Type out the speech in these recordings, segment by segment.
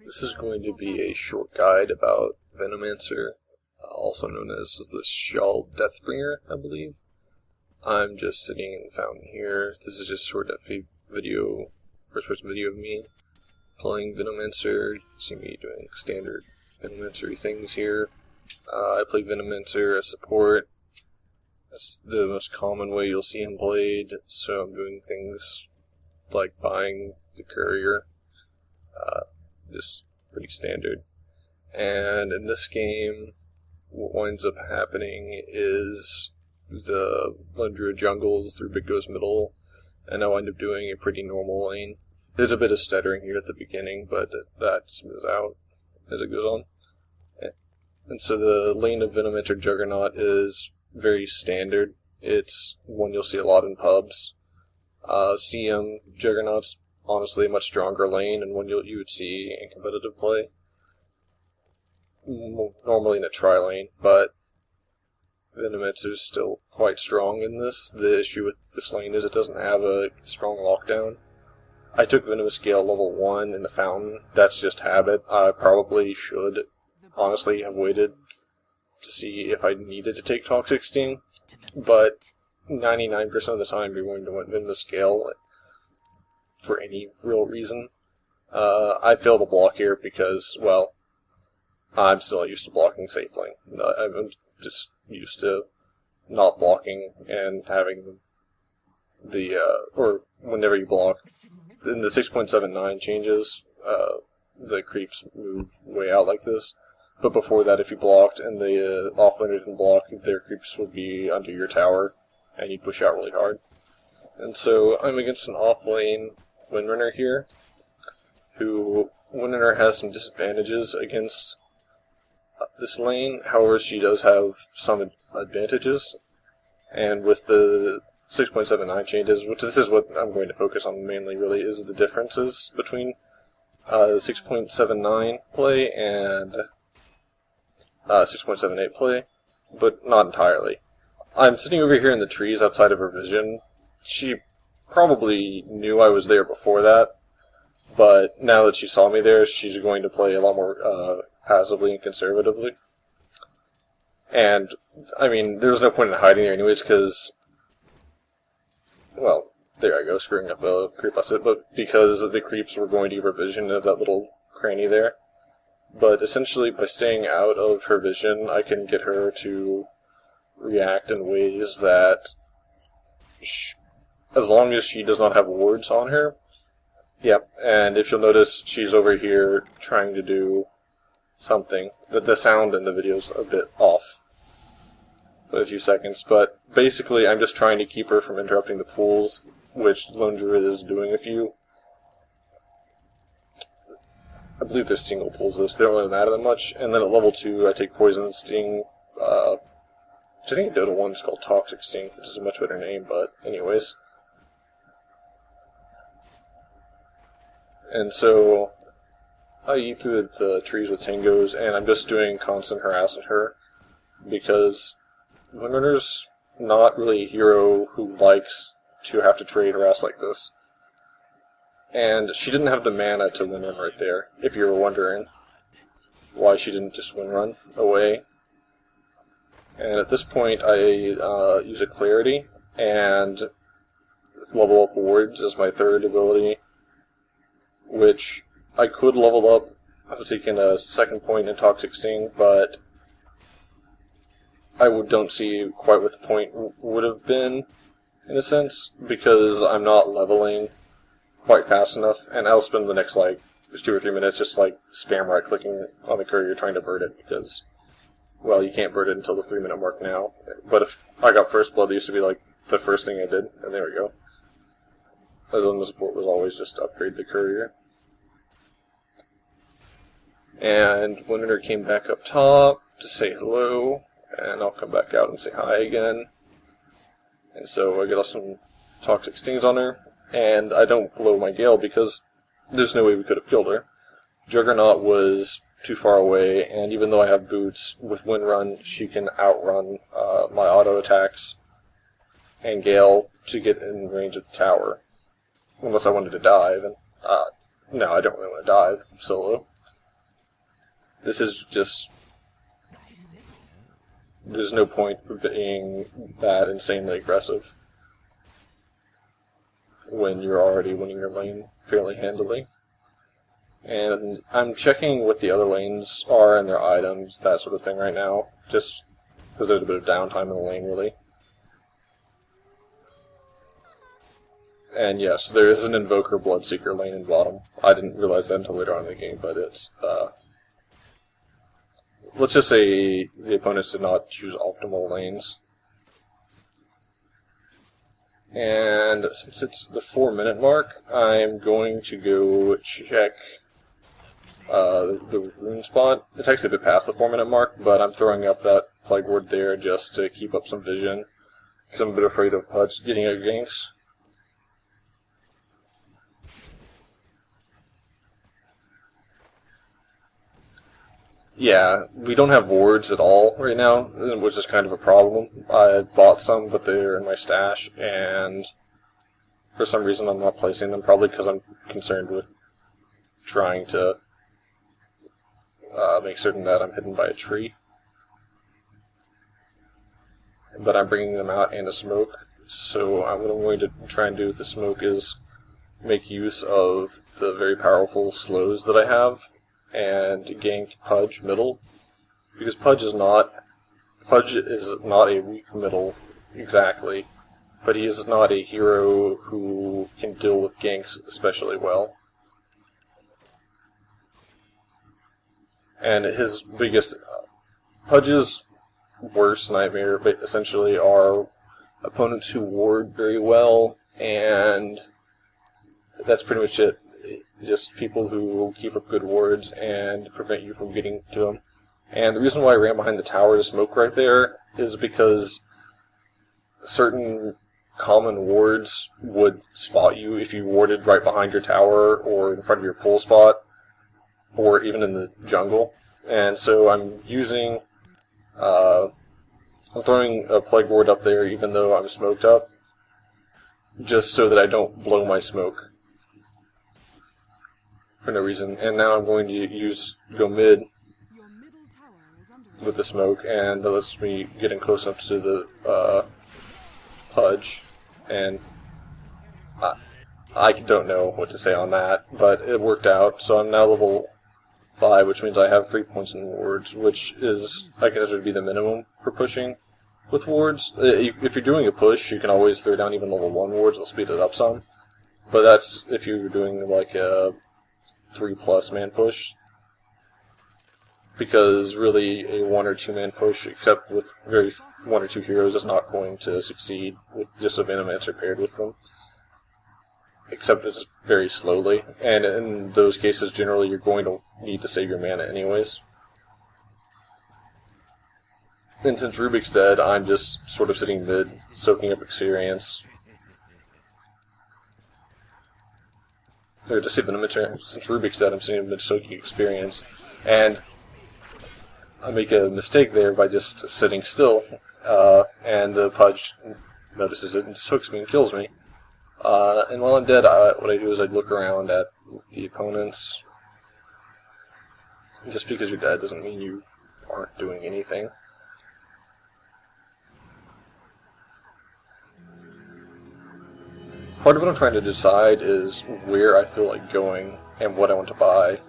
This is going to be a short guide about Venomancer, also known as the Shawl Deathbringer, I believe. I'm just sitting in the fountain here. This is just a short FPVOD video, first-person video of me playing Venomancer. You can see me doing standard Venomancer things here. I play Venomancer as support. That's the most common way you'll see him played, so I'm doing things like buying the courier. Just pretty standard. And in this game, what winds up happening is the Lundra jungles through Big Go's middle, and I wind up doing a pretty normal lane. There's a bit of stuttering here at the beginning, but that smooths out as it goes on. And so the lane of Venomancer Juggernaut is very standard. It's one you'll see a lot in pubs. CM Juggernaut's honestly a much stronger lane, and one you would see in competitive play. Normally in a tri-lane, but Venomancer is still quite strong in this. The issue with this lane is it doesn't have a strong lockdown. I took Venomous Scale level 1 in the fountain. That's just habit. I probably should honestly have waited to see if I needed to take Toxic Sting, but 99% of the time you're going to want Venomous Scale for any real reason. I fail the block here because, well, I'm still used to blocking safely. I'm just used to not blocking and having the, or whenever you block, in the 6.79 changes, the creeps move way out like this. But before that, if you blocked and the offlaner didn't block, their creeps would be under your tower, and you'd push out really hard. And so I'm against an off-lane Windrunner here, who Windrunner has some disadvantages against this lane. However, she does have some advantages, and with the 6.79 changes, which this is what I'm going to focus on mainly really, is the differences between the 6.79 play and 6.78 play, but not entirely. I'm sitting over here in the trees outside of her vision. She probably knew I was there before that, but now that she saw me there, she's going to play a lot more passively and conservatively. And, I mean, there was no point in hiding there anyways, because, well, there I go, screwing up a creep asset, but because the creeps were going to give her vision of that little cranny there. But essentially, by staying out of her vision, I can get her to react in ways that, as long as she does not have wards on her. Yep, and if you'll notice, she's over here trying to do something. The sound in the video is a bit off for a few seconds, but basically I'm just trying to keep her from interrupting the pools, which Lone Druid is doing a few. I believe they're single pulls though, so they don't really matter that much. And then at level 2, I take Poison Sting, which I think Dota 1 is called Toxic Sting, which is a much better name, but anyways. And so I eat through the trees with Tangos, and I'm just doing constant harass at her, because Windrunner's not really a hero who likes to have to trade harass like this. And she didn't have the mana to win run right there, if you were wondering why she didn't just win run away. And at this point, I use a Clarity and level up wards as my third ability, which I could level up after taking a second point in Toxic Sting, but I don't see quite what the point would have been, in a sense, because I'm not leveling quite fast enough, and I'll spend the next, 2 or 3 minutes just, spam right-clicking on the courier trying to bird it, because, well, you can't bird it until the 3-minute mark now. But if I got First Blood, it used to be, the first thing I did, and there we go. As on the support was always just to upgrade the courier. And Windrunner came back up top to say hello, and I'll come back out and say hi again. And so I get some Toxic Stings on her, and I don't blow my Gale because there's no way we could have killed her. Juggernaut was too far away, and even though I have boots, with Windrun, she can outrun my auto attacks and Gale to get in range of the tower. Unless I wanted to dive, and no, I don't really want to dive solo. This is just... There's no point being that insanely aggressive when you're already winning your lane fairly handily. And I'm checking what the other lanes are and their items, that sort of thing right now, just because there's a bit of downtime in the lane, really. And yes, there is an Invoker Bloodseeker lane in bottom. I didn't realize that until later on in the game, but it's... let's just say the opponents did not choose optimal lanes. And since it's the 4-minute mark, I'm going to go check the rune spot. It's actually a bit past the 4-minute mark, but I'm throwing up that plague ward there just to keep up some vision, because I'm a bit afraid of Pudge getting out ganks. Yeah, we don't have wards at all right now, which is kind of a problem. I bought some, but they're in my stash, and for some reason I'm not placing them, probably because I'm concerned with trying to make certain that I'm hidden by a tree. But I'm bringing them out and a smoke, so what I'm going to try and do with the smoke is make use of the very powerful slows that I have, and gank Pudge middle, because Pudge is not a weak middle exactly, but he is not a hero who can deal with ganks especially well. And his biggest Pudge's worst nightmare essentially are opponents who ward very well, and that's pretty much it. Just people who keep up good wards and prevent you from getting to them. And the reason why I ran behind the tower to smoke right there is because certain common wards would spot you if you warded right behind your tower or in front of your pull spot or even in the jungle. And so I'm using... I'm throwing a plague ward up there even though I'm smoked up, just so that I don't blow my smoke for no reason. And now I'm going to go mid with the smoke, and that lets me get in close up to the Pudge, and I don't know what to say on that, but it worked out. So I'm now level 5, which means I have 3 points in wards, which is, I consider to be the minimum for pushing with wards. If you're doing a push, you can always throw down even level 1 wards, they'll speed it up some, but that's if you're doing like a 3+ man push, because really a 1 or 2 man push, except with 1 or 2 heroes, is not going to succeed with just a Venomancer paired with them, except it's very slowly, and in those cases generally you're going to need to save your mana anyways. And since Rubik's dead, I'm just sort of sitting mid, soaking up experience. Or to say Venomancer, since Rubik's dead, I'm sitting mid, soaking experience, and I make a mistake there by just sitting still, and the Pudge notices it and just hooks me and kills me. And while I'm dead, what I do is I look around at the opponents. Just because you're dead doesn't mean you aren't doing anything. Part of what I'm trying to decide is where I feel like going and what I want to buy.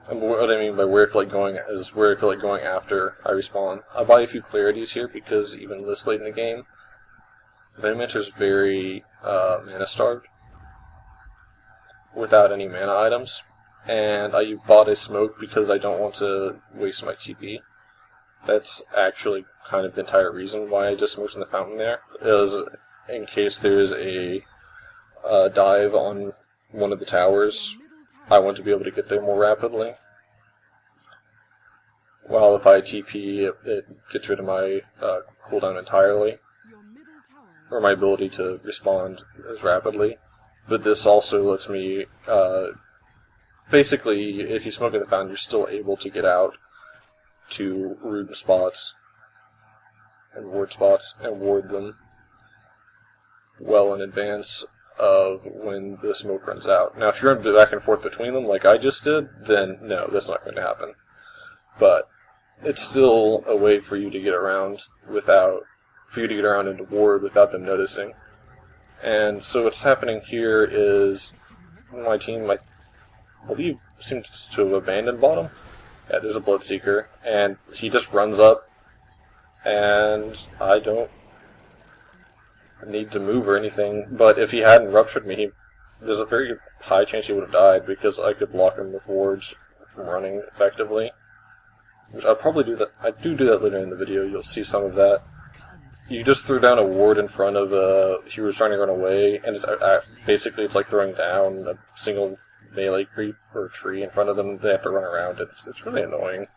And what I mean by where I feel like going is where I feel like going after I respawn. I buy a few clarities here because even this late in the game, Venomancer is very mana starved without any mana items. And I bought a smoke because I don't want to waste my TP. That's actually kind of the entire reason why I just smoked in the fountain there, is in case there's a dive on one of the towers, I want to be able to get there more rapidly. While if I TP, it gets rid of my cooldown entirely, or my ability to respond as rapidly. But this also lets me, basically, if you smoke in the fountain, you're still able to get out to rune spots and ward them well in advance of when the smoke runs out. Now, if you're back and forth between them, like I just did, then no, that's not going to happen. but it's still a way for you to get around into ward without them noticing. And so what's happening here is my team, I believe, seems to have abandoned bottom. Yeah, there's a Bloodseeker, and he just runs up, and I don't need to move or anything. But if he hadn't ruptured me, there's a very high chance he would have died, because I could block him with wards from running effectively. Which I'll probably do that. I do that later in the video. You'll see some of that. You just threw down a ward in front of he was trying to run away, and basically it's like throwing down a single melee creep or tree in front of them. They have to run around it. It's really annoying.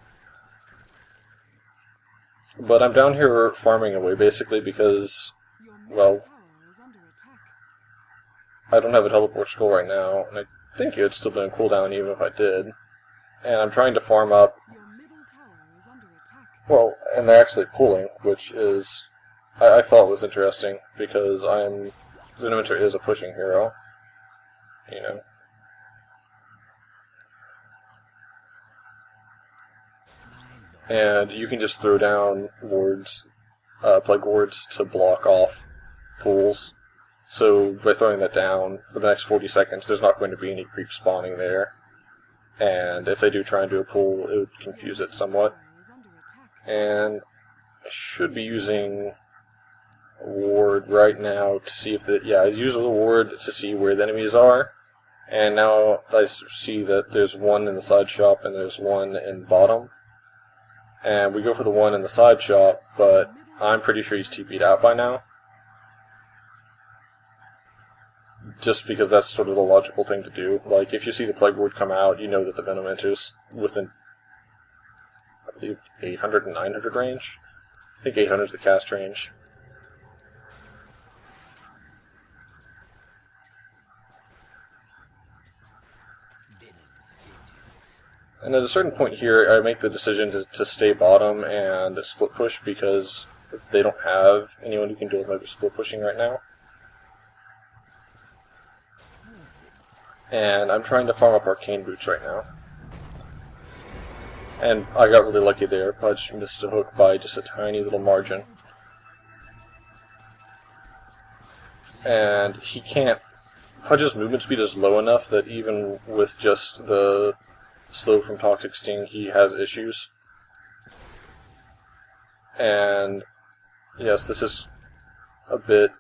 But I'm down here farming away basically because, well, I don't have a teleport scroll right now, and I think it's still been cooldown even if I did. And I'm trying to farm up. Well, and they're actually pulling, which is, I thought was interesting, because Venomancer is a pushing hero, you know. And you can just throw down wards, plague wards, to block off pulls. So by throwing that down, for the next 40 seconds, there's not going to be any creep spawning there. And if they do try and do a pull, it would confuse it somewhat. And I should be using a ward right now to see if I use the ward to see where the enemies are. And now I see that there's one in the side shop and there's one in bottom. And we go for the one in the side shop, but I'm pretty sure he's TP'd out by now. Just because that's sort of the logical thing to do. Like, if you see the Plague Ward come out, you know that the Venomancer's within, I believe, 800 and 900 range. I think 800 is the cast range. And at a certain point here, I make the decision to stay bottom and split push because they don't have anyone who can deal with my split pushing right now. And I'm trying to farm up Arcane Boots right now. And I got really lucky there. Pudge missed a hook by just a tiny little margin. And he can't... Pudge's movement speed is low enough that even with just the slow from Toxic Sting, he has issues. And yes, this is a bit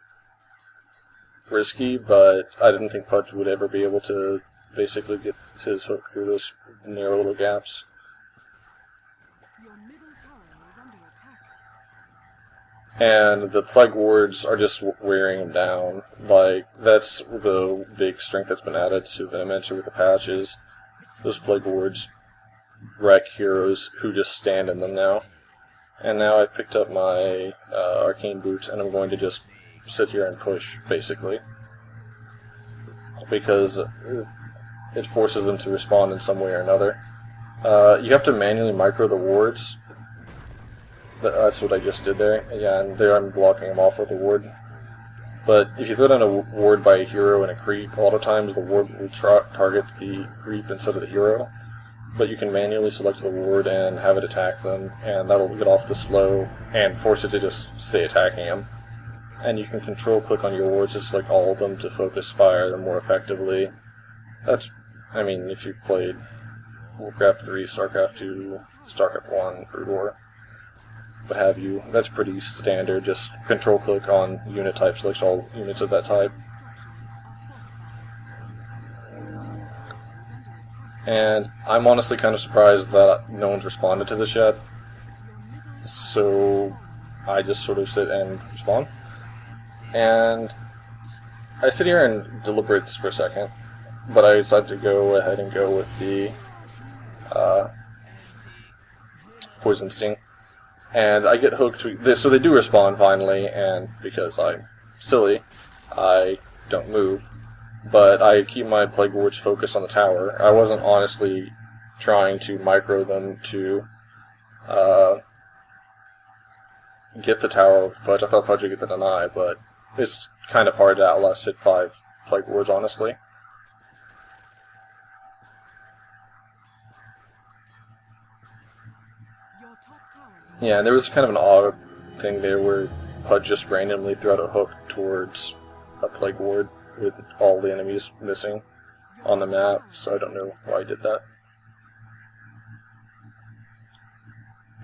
risky, but I didn't think Pudge would ever be able to basically get his hook through those narrow little gaps. And the Plague Wards are just wearing him down. Like, that's the big strength that's been added to Venomancer with the patches. Those Plague Wards wreck heroes who just stand in them now. And now I've picked up my Arcane Boots, and I'm going to just sit here and push, basically. Because it forces them to respond in some way or another. You have to manually micro the wards. That's what I just did there. Yeah, and there I'm blocking them off with a ward. But if you throw down a ward by a hero and a creep, a lot of times the ward will target the creep instead of the hero. But you can manually select the ward and have it attack them, and that'll get off the slow and force it to just stay attacking them. And you can control click on your wards, just like all of them, to focus fire them more effectively. That's, I mean, if you've played Warcraft 3, StarCraft 2, StarCraft 1, Brood War, what have you, that's pretty standard. Just control click on unit type, select all units of that type. And I'm honestly kind of surprised that no one's responded to this yet. So I just sort of sit and respond. And I sit here and deliberate this for a second, but I decided to go ahead and go with the Poison Sting. And I get hooked to this, so they do respond finally, and because I'm silly, I don't move. But I keep my Plague Wards focused on the tower. I wasn't honestly trying to micro them to get the tower with Pudge. I thought Pudge would get the deny, but it's kind of hard to outlast hit 5 Plague Wards, honestly. Yeah, and there was kind of an odd thing there where HUD just randomly threw out a hook towards a plague ward with all the enemies missing on the map, so I don't know why I did that.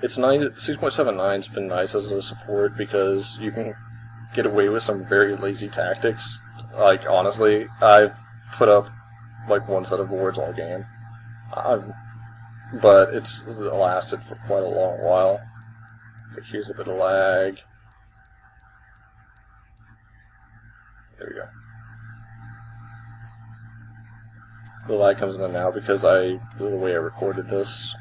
It's nice. 6.79's been nice as a support because you can get away with some very lazy tactics. Like, honestly, I've put up like one set of wards all game, but it's lasted for quite a long while. Okay, here's a bit of lag. There we go. The lag comes in now because the way I recorded this.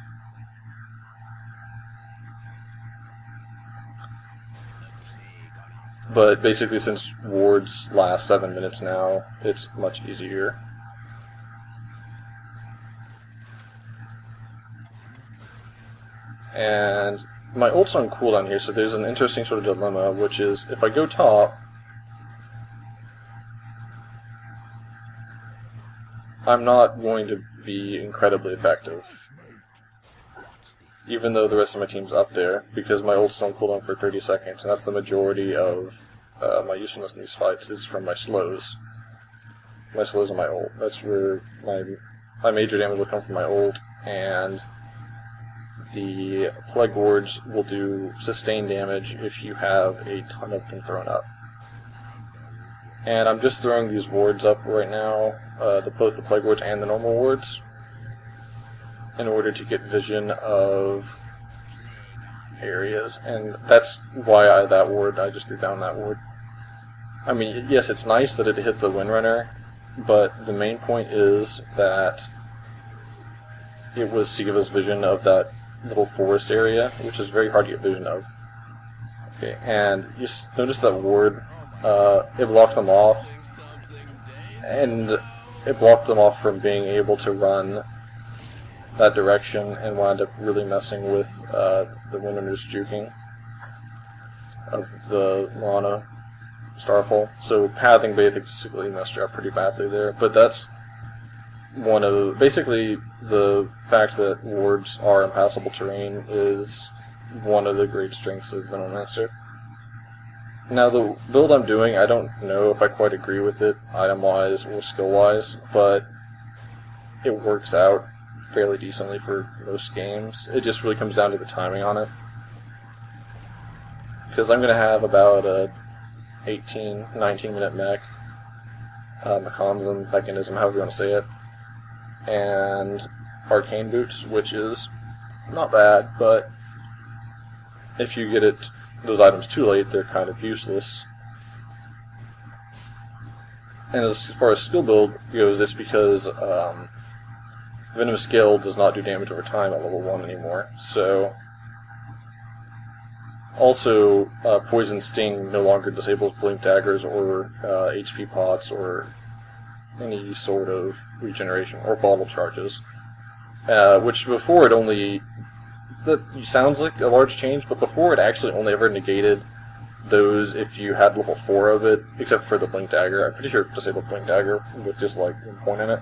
But basically, since wards last 7 minutes now, it's much easier. And my ult's on cooldown here, so there's an interesting sort of dilemma, which is if I go top, I'm not going to be incredibly effective, even though the rest of my team's up there, because my ult's on cooldown for 30 seconds, and that's the majority of my usefulness in these fights is from my slows. My slows and my ult. That's where my major damage will come from my ult, and the plague wards will do sustained damage if you have a ton of them thrown up. And I'm just throwing these wards up right now, both the plague wards and the normal wards, in order to get vision of areas, and that's why I just threw down that ward. I mean, yes, it's nice that it hit the Windrunner, but the main point is that it was to give us vision of that little forest area, which is very hard to get vision of. Okay, and you notice that ward, it blocked them off, and it blocked them off from being able to run that direction and wound up really messing with the Windrunner's juking of the Lana Starfall. So pathing basically messed her up pretty badly there, but that's one of basically the fact that wards are impassable terrain is one of the great strengths of Venomancer. Now the build I'm doing, I don't know if I quite agree with it item-wise or skill-wise, but it works out fairly decently for most games. It just really comes down to the timing on it. Because I'm going to have about a 19 minute mech, mechanism, mechanism, however you want to say it, and arcane boots, which is not bad, but if you get those items too late, they're kind of useless. And as far as skill build goes, it's because Venom's Scale does not do damage over time at level 1 anymore, so also Poison Sting no longer disables Blink Daggers or HP pots or any sort of regeneration or bottle charges, which before it only, that sounds like a large change, but before it actually only ever negated those if you had level 4 of it, except for the Blink Dagger. I'm pretty sure it disabled Blink Dagger with just like 1 point in it.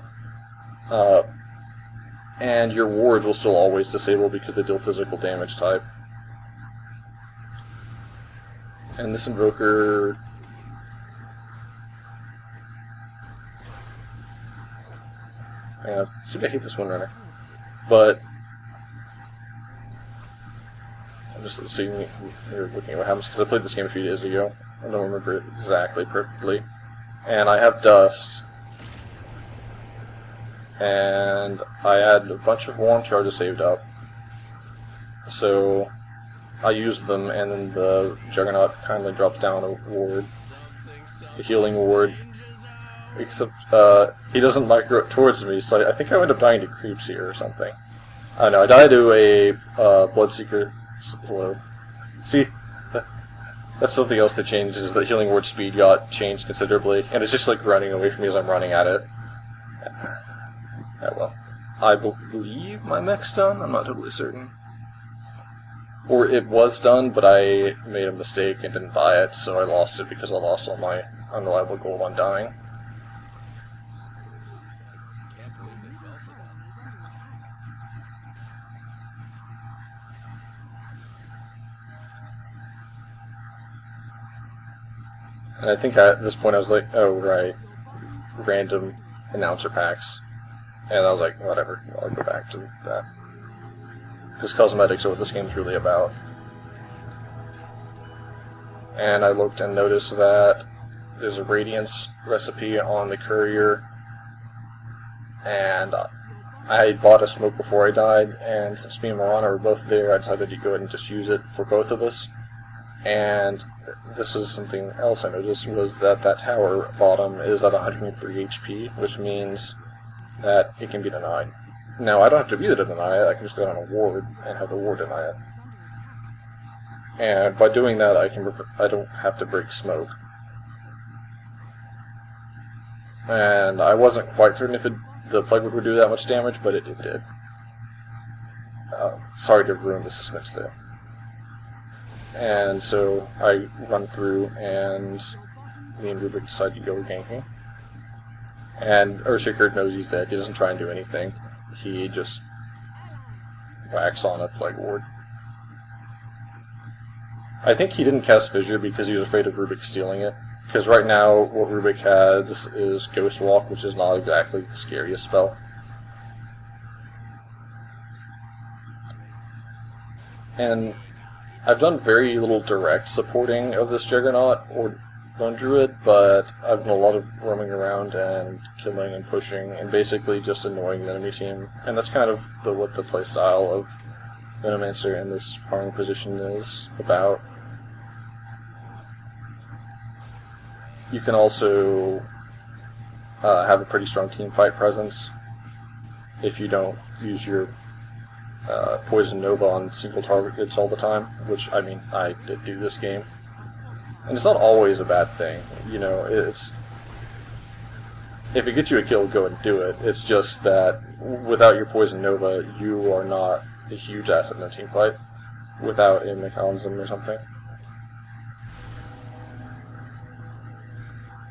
And your wards will still always disable because they deal physical damage type. And this Invoker... yeah, see, I hate this Windrunner. But... I'm just seeing you're looking at what happens, because I played this game a few days ago. I don't remember it exactly perfectly. And I have Dust. And I had a bunch of wand charges saved up. So I used them, and then the Juggernaut kindly drops down a ward. A healing ward. Except, he doesn't micro it towards me, so I think I end up dying to creeps here or something. I don't know, I died to a Bloodseeker slow. See, that's something else that changed, is that healing ward speed got changed considerably, and it's just like running away from me as I'm running at it. Yeah, well, I believe my mech's done, I'm not totally certain. Or it was done, but I made a mistake and didn't buy it, so I lost it because I lost all my unreliable gold on dying. And I think at this point I was like, oh right, random announcer packs. And I was like, whatever, I'll go back to that. Because cosmetics are what this game's really about. And I looked and noticed that there's a Radiance recipe on the courier. And I bought a smoke before I died, and since me and Marana were both there, I decided to go ahead and just use it for both of us. And this is something else I noticed, was that that tower bottom is at 103 HP, which means that it can be denied. Now, I don't have to be there to deny it, I can just go on a ward and have the ward deny it. And by doing that, I don't have to break smoke. And I wasn't quite certain if the Plague would do that much damage, but it did. Sorry to ruin the suspense there. And so I run through, and me and Rubik decide to go ganking. And Earthshaker knows he's dead. He doesn't try and do anything. He just whacks on a Plague Ward. I think he didn't cast Fissure because he was afraid of Rubik stealing it. Because right now, what Rubik has is Ghost Walk, which is not exactly the scariest spell. And I've done very little direct supporting of this Juggernaut or Bone Druid, but I've done a lot of roaming around and killing and pushing and basically just annoying the enemy team. And that's kind of what the playstyle of Venomancer in this farming position is about. You can also have a pretty strong team fight presence if you don't use your Poison Nova on single targets all the time, which, I mean, I did do this game. And it's not always a bad thing, you know, it's... If it gets you a kill, go and do it. It's just that without your Poison Nova, you are not a huge asset in a team fight without a mechanism or something.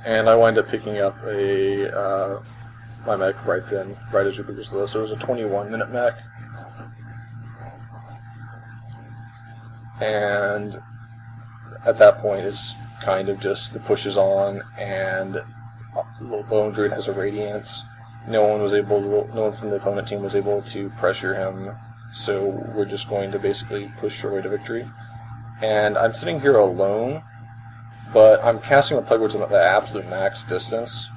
And I wind up picking up my mech right as Rubik was low, so it was a 21-minute mech. And at that point, it's kind of just the push is on, and Lone Druid has a Radiance. No one from the opponent team was able to pressure him, so we're just going to basically push our way to victory. And I'm sitting here alone, but I'm casting my Plague Wards at the absolute max distance.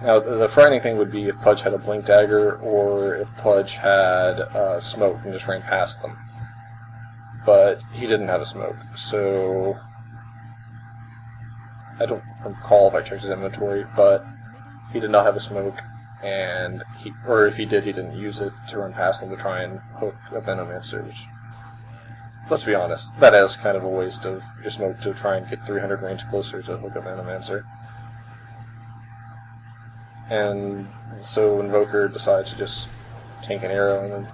Now, the frightening thing would be if Pudge had a Blink Dagger, or if Pudge had Smoke and just ran past them. But he didn't have a Smoke, so I don't recall if I checked his inventory, but he did not have a Smoke, and if he did, he didn't use it to run past them to try and hook a Venomancer, which, let's be honest, that is kind of a waste of your Smoke to try and get 300 range closer to hook a Venomancer. And so Invoker decides to just tank an arrow and then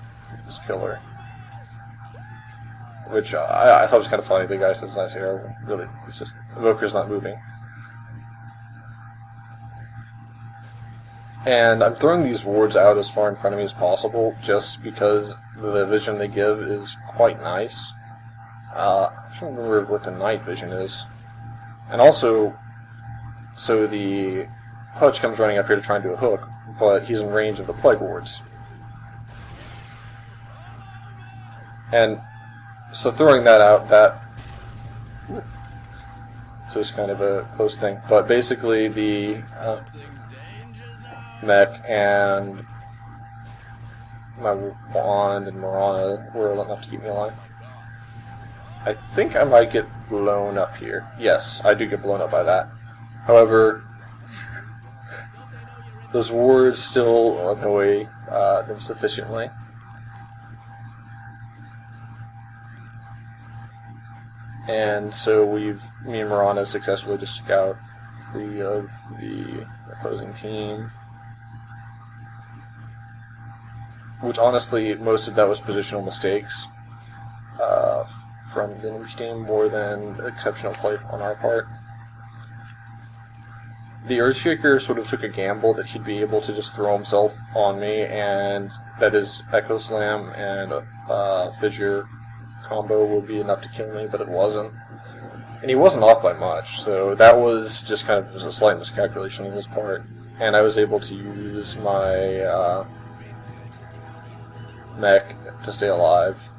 just kill her. Which I thought was kind of funny. The guy says, nice arrow. Really, it's just, Invoker's not moving. And I'm throwing these wards out as far in front of me as possible, just because the vision they give is quite nice. I'm trying to remember what the night vision is. And also, so the Pudge comes running up here to try and do a hook, but he's in range of the Plague Wards. And so throwing that out, so it's kind of a close thing. But basically the mech and my wand and Marana were enough to keep me alive. I think I might get blown up here. Yes, I do get blown up by that. However, those wards still annoy them sufficiently. And so me and Marana successfully just took out 3 of the opposing team. Which honestly, most of that was positional mistakes from the enemy team more than exceptional play on our part. The Earthshaker sort of took a gamble that he'd be able to just throw himself on me, and that his Echo Slam and Fissure combo would be enough to kill me, but it wasn't. And he wasn't off by much, so that was just kind of a slight miscalculation on his part. And I was able to use my mech to stay alive.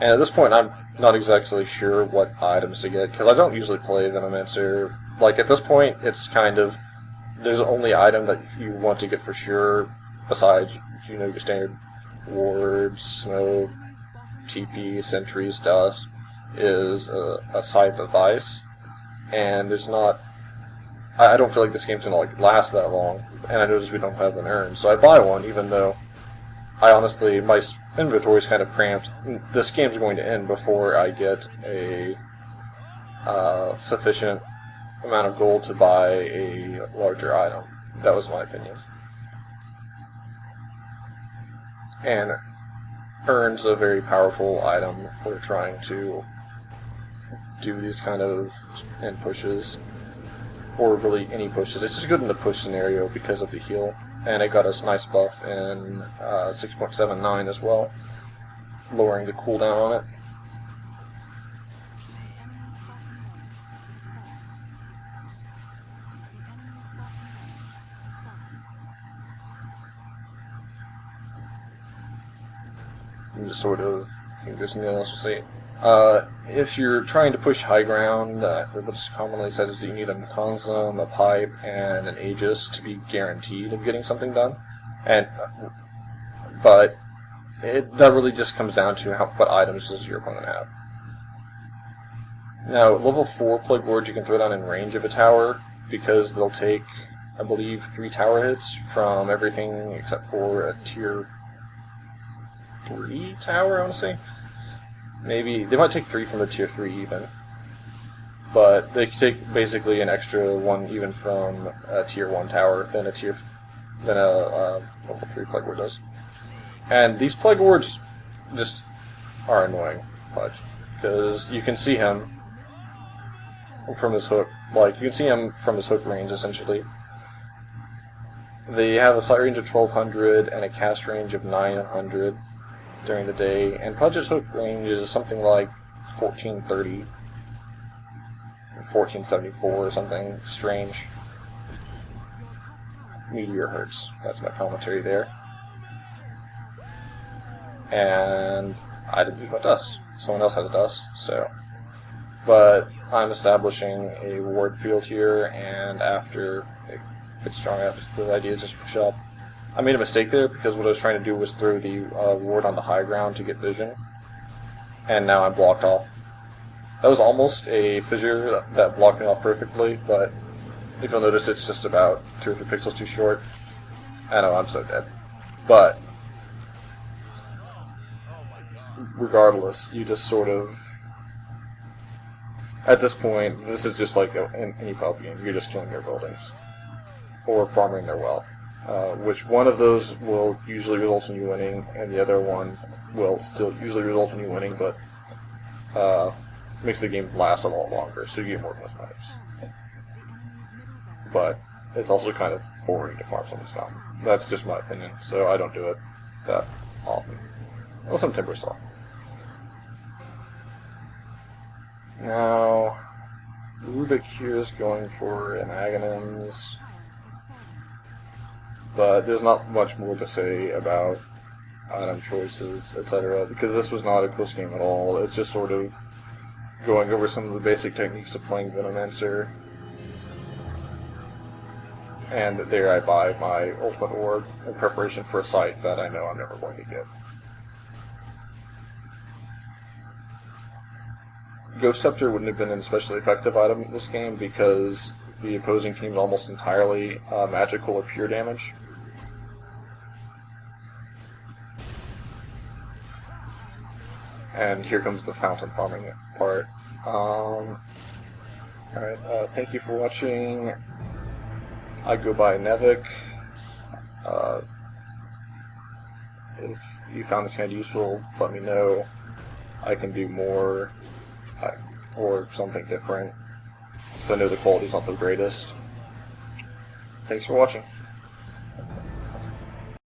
And at this point, I'm not exactly sure what items to get, because I don't usually play Venomancer. Like, at this point, it's kind of, there's only item that you want to get for sure, besides, you know, your standard wards, smoke, TP, sentries, dust, is a Scythe of Ice. And there's not, I don't feel like this game's gonna like last that long, and I notice we don't have an urn, so I buy one, even though I honestly, my inventory's kind of cramped. This game's going to end before I get a sufficient amount of gold to buy a larger item. That was my opinion. And urn's a very powerful item for trying to do these kind of end pushes, or really any pushes. It's just good in the push scenario because of the heal. And it got us nice buff in 6.79 as well, lowering the cooldown on it. And just sort of think there's anything else to say. If you're trying to push high ground, what's commonly said is that you need a mechanism, a pipe, and an Aegis to be guaranteed of getting something done. But that really just comes down to what items does your opponent have. Now, level 4 Plague Wards you can throw down in range of a tower, because they'll take, I believe, 3 tower hits from everything except for a tier 3 tower, I want to say. Maybe, they might take 3 from the tier 3 even. But they can take basically an extra 1 even from a tier 1 tower than a level 3 Plague Ward does. And these Plague Wards just are annoying, because you can see him from his hook. Like, you can see him from his hook range, essentially. They have a sight range of 1200 and a cast range of 900 during the day, and Pudge's hook range is something like 1430, 1474 or something strange. Meteor hertz. That's my commentary there. And I didn't use my dust. Someone else had a dust, so. But I'm establishing a ward field here, and after it gets strong enough, the idea is just push up. I made a mistake there, because what I was trying to do was throw the ward on the high ground to get vision. And now I'm blocked off. That was almost a fissure that blocked me off perfectly, but if you'll notice, it's just about 2 or 3 pixels too short. I know, I'm so dead. But regardless, you just sort of, at this point, this is just like any pub game. You're just killing their buildings or farming their wealth. Which one of those will usually result in you winning, and the other one will still usually result in you winning, but makes the game last a lot longer, so you get more cosmetics. But it's also kind of boring to farm someone's fountain. That's just my opinion, so I don't do it that often. Unless I'm Timber Saw. Now, Rubik here is going for an Aghanims, but there's not much more to say about item choices, etc., because this was not a close game at all. It's just sort of going over some of the basic techniques of playing Venomancer. And there I buy my ultimate orb in preparation for a scythe that I know I'm never going to get. Ghost Scepter wouldn't have been an especially effective item in this game because the opposing team is almost entirely magical or pure damage. And here comes the fountain farming part. Alright, thank you for watching. I go by Nevik. If you found this kind of useful, let me know. I can do more or something different. I know the quality's not the greatest. Thanks for watching.